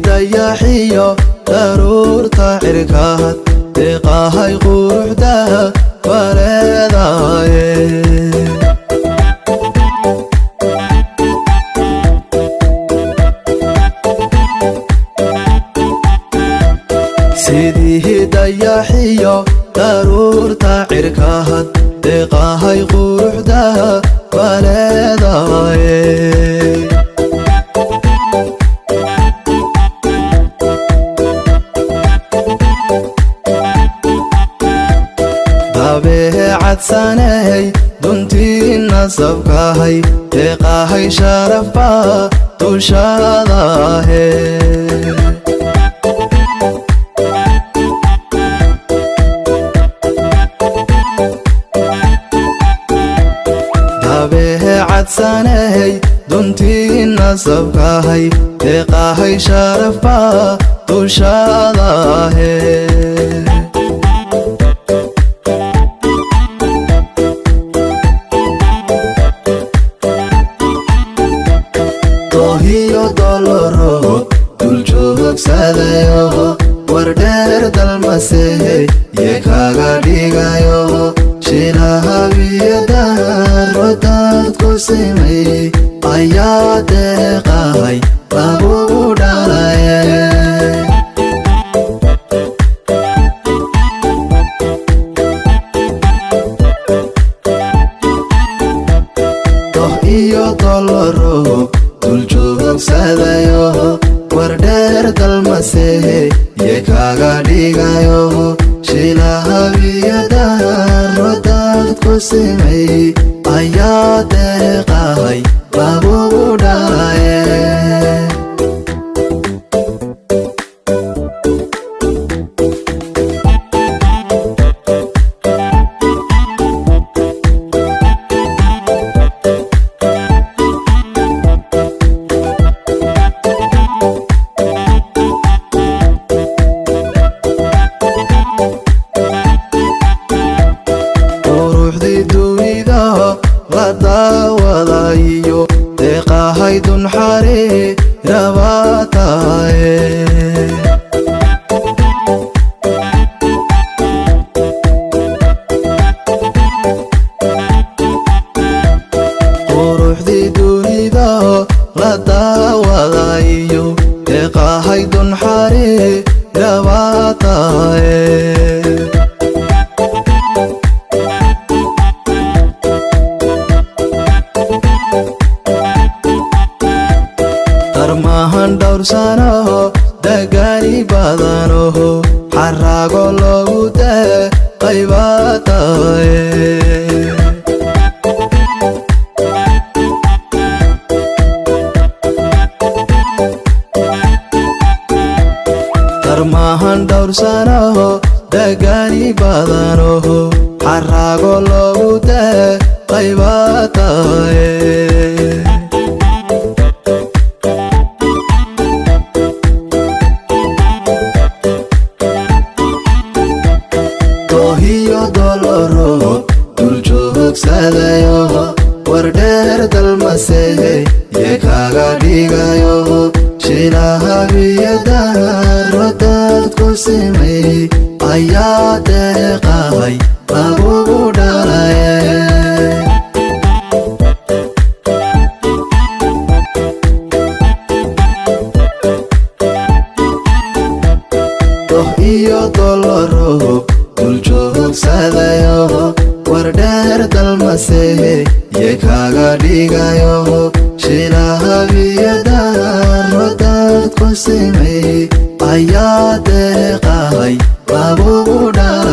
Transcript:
dayaxiyo daruurta cirkaad deeqahay quruxda waleedaye sidii dayaxiyo daruurta cirkaad deeqahay quruxda waleedaye dabeecadsanay duntiina sabkahay deeqahay sharafba dushaadahe dabeecadsanay duntiina sabkahay deeqahay sharafba dushaadahe hiyo doloro dul joogsadayo wardheer dalmasee ye kaga dhigayo shilahabiyada rodaad ku simay ayaa deeqahay lagu dhalaye iyo doloro dul joogsadayo wardheer dalmasee ye kaga dhigayo shilahabiyada rodaad ku simay ayaa deeqahay lagu dhalaye daawadayo deeqahay dunxare rabaataye quruxdii dunida la daawadayo deeqahay dunxare rabaataye darmahan dhowrsano dagaali badano xarago loogu deeqaybataye darmahan dhowrsano dagaali badano xarago loogu deeqaybataye hiyo doloro dul joogsadayo wardheer dalmasee ye kaga dhigayo shilahabiyada rodaad ku simay ayaa deeqahay lagu dhalaye iyo doloro dul joogsadayo wardheer dalmasee ye kaga dhigayo shilahabiyada rodaad ku simay ayaa deeqahay lagu dhalaye